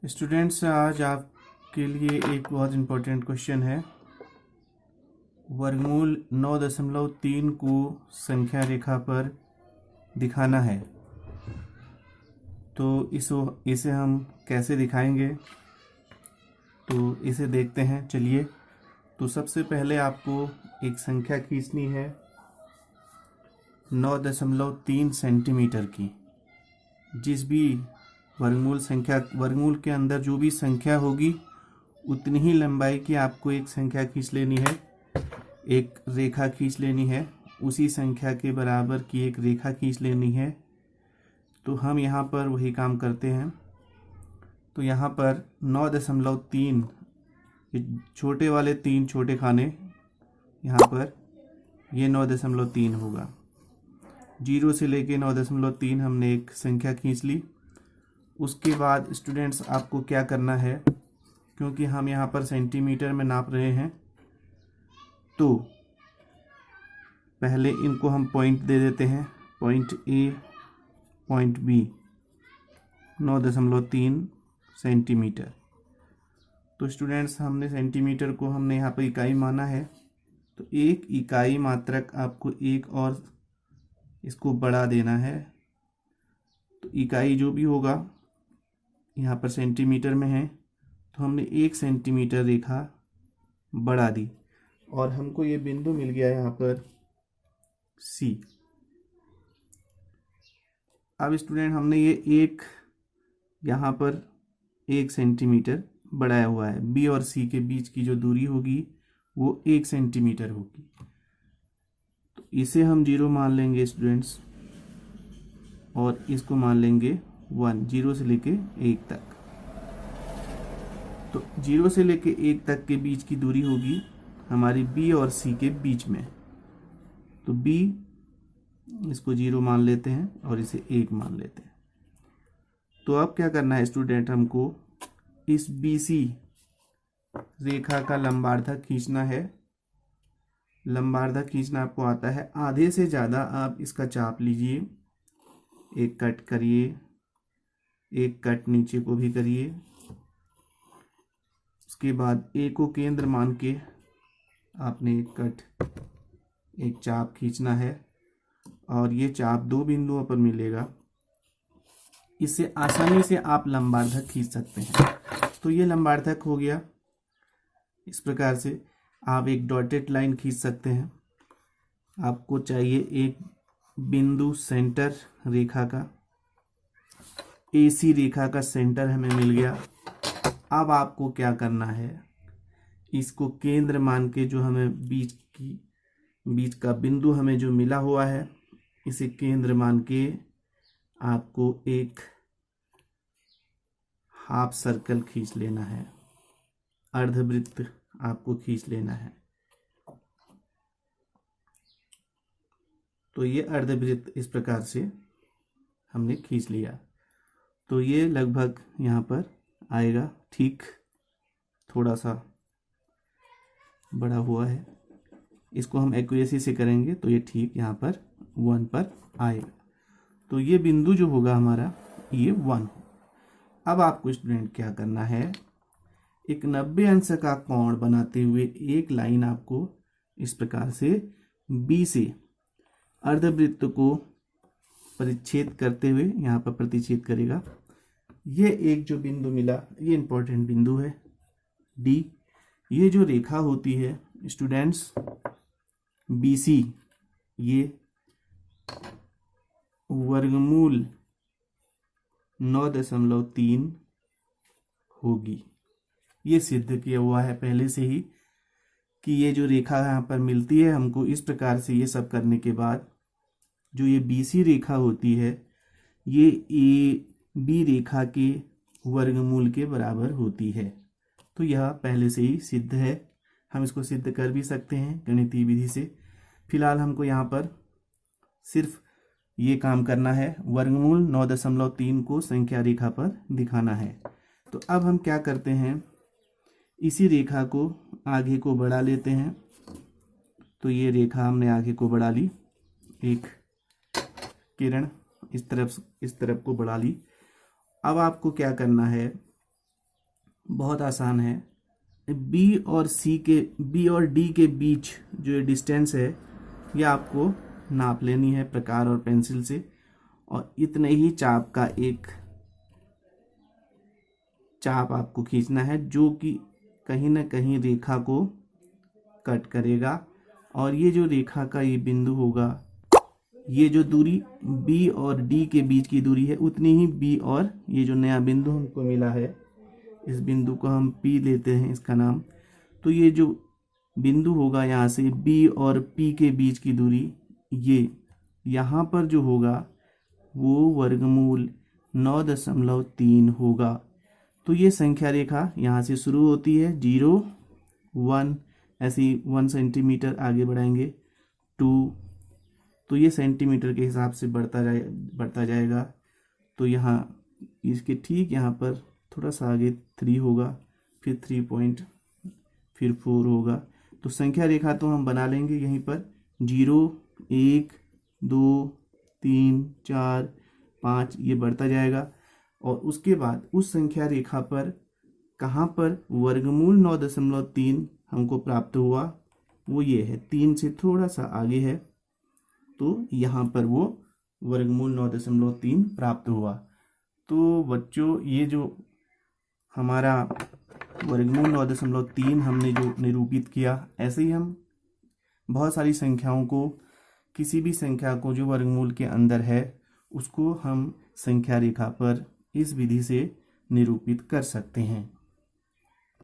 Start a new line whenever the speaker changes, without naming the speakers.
Students, आज आपके लिए एक बहुत इम्पोर्टेंट क्वेश्चन है। वर्गमूल 9.3 को संख्या रेखा पर दिखाना है। तो इसे हम कैसे दिखाएंगे, तो इसे देखते हैं। चलिए, तो सबसे पहले आपको एक संख्या खींचनी है 9.3 सेंटीमीटर की। जिस भी वर्गमूल के अंदर जो भी संख्या होगी उतनी ही लंबाई की आपको एक संख्या खींच लेनी है, एक रेखा खींच लेनी है। उसी संख्या के बराबर की एक रेखा खींच लेनी है। तो हम यहाँ पर वही काम करते हैं। तो यहाँ पर 9.3 छोटे वाले 3 छोटे खाने, यहाँ पर ये 9.3 होगा। 0 से लेके 9.3 हमने एक संख्या खींच ली। उसके बाद स्टूडेंट्स, आपको क्या करना है, क्योंकि हम यहाँ पर सेंटीमीटर में नाप रहे हैं, तो पहले इनको हम पॉइंट दे देते हैं। Point A, point B, 9.3 centimetre. तो स्टूडेंट्स, हमने सेंटीमीटर को हमने यहाँ पर इकाई माना है, तो एक इकाई मात्रक आपको एक और इसको बढ़ा देना है। तो इकाई जो भी होगा यहाँ पर सेंटीमीटर में है, तो हमने 1 सेंटीमीटर रेखा बढ़ा दी और हमको ये बिंदु मिल गया यहाँ पर सी। अब स्टूडेंट, हमने ये एक यहाँ पर 1 सेंटीमीटर बढ़ाया हुआ है। बी और सी के बीच की जो दूरी होगी वो 1 सेंटीमीटर होगी। तो इसे हम 0 मान लेंगे स्टूडेंट्स, और इसको मान लेंगे 1, 0 से लेके 1 तक। तो 0 से लेके 1 तक के बीच की दूरी होगी हमारी बी और सी के बीच में। तो बी, इसको 0 मान लेते हैं और इसे 1 मान लेते हैं। तो अब क्या करना है स्टूडेंट, हमको इस BC रेखा का लंबार्धक खींचना है। लंबार्धक खींचना आपको आता है। आधे से ज़्यादा आप इसका चाप लीजिए, एक कट करिए, एक कट नीचे को भी करिए। उसके बाद ए को केंद्र मान के आपने एक कट, एक चाप खींचना है, और ये चाप 2 बिंदुओं पर मिलेगा। इससे आसानी से आप लंबार्धक खींच सकते हैं। तो ये लंबार्धक हो गया। इस प्रकार से आप एक डॉटेड लाइन खींच सकते हैं। आपको चाहिए एक बिंदु सेंटर रेखा का। AC रेखा का सेंटर हमें मिल गया। अब आपको क्या करना है, इसको केंद्र मान के, जो हमें बीच का बिंदु हमें जो मिला हुआ है, इसे केंद्र मान के आपको एक हाफ सर्कल खींच लेना है, अर्धवृत्त आपको खींच लेना है। तो ये अर्धवृत्त इस प्रकार से हमने खींच लिया। तो ये लगभग यहाँ पर आएगा, ठीक थोड़ा सा बड़ा हुआ है। इसको हम एक्यूरेसी से करेंगे तो ये ठीक यहाँ पर 1 पर आएगा। तो ये बिंदु जो होगा हमारा, ये 1। अब आपको स्टूडेंट क्या करना है, एक 90 अंश का कोण बनाते हुए एक लाइन आपको इस प्रकार से बी से अर्धवृत्त को परिच्छेद करते हुए यहाँ पर प्रतिच्छेद करेगा। ये एक जो बिंदु मिला, ये इंपॉर्टेंट बिंदु है डी। ये जो रेखा होती है स्टूडेंट्स BC, ये वर्गमूल 9.3 होगी। ये सिद्ध किया हुआ है पहले से ही कि ये जो रेखा यहाँ पर मिलती है हमको, इस प्रकार से ये सब करने के बाद जो ये BC रेखा होती है, ये AB रेखा के वर्गमूल के बराबर होती है। तो यह पहले से ही सिद्ध है। हम इसको सिद्ध कर भी सकते हैं गणितीय विधि से। फिलहाल हमको यहाँ पर सिर्फ ये काम करना है, वर्गमूल 9.3 को संख्या रेखा पर दिखाना है। तो अब हम क्या करते हैं, इसी रेखा को आगे को बढ़ा लेते हैं। तो ये रेखा हमने आगे को बढ़ा ली, एक किरण इस तरफ को बढ़ा ली। अब आपको क्या करना है, बहुत आसान है। बी और डी के बीच जो ये डिस्टेंस है ये आपको नाप लेनी है प्रकार और पेंसिल से, और इतने ही चाप का एक चाप आपको खींचना है जो कि कहीं ना कहीं रेखा को कट करेगा। और ये जो रेखा का ये बिंदु होगा, ये जो दूरी बी और डी के बीच की दूरी है उतनी ही बी और ये जो नया बिंदु हमको मिला है, इस बिंदु को हम पी लेते हैं इसका नाम। तो ये जो बिंदु होगा यहाँ से बी और पी के बीच की दूरी, ये यहाँ पर जो होगा वो वर्गमूल 9.3 होगा। तो ये संख्या रेखा यहाँ से शुरू होती है 0, 1, ऐसी 1 सेंटीमीटर आगे बढ़ाएंगे 2, तो ये सेंटीमीटर के हिसाब से बढ़ता जाएगा। तो यहाँ इसके ठीक यहाँ पर थोड़ा सा आगे 3 होगा, फिर 3 पॉइंट, फिर 4 होगा। तो संख्या रेखा तो हम बना लेंगे यहीं पर 0, 1, 2, 3, 4, 5, ये बढ़ता जाएगा। और उसके बाद उस संख्या रेखा पर कहाँ पर वर्गमूल 9.3 हमको प्राप्त हुआ, वो ये है 3 से थोड़ा सा आगे है, तो यहाँ पर वो वर्गमूल 9.3 प्राप्त हुआ। तो बच्चों ये जो हमारा वर्गमूल 9.3 हमने जो निरूपित किया, ऐसे ही हम बहुत सारी संख्याओं को, किसी भी संख्या को जो वर्गमूल के अंदर है उसको हम संख्या रेखा पर इस विधि से निरूपित कर सकते हैं।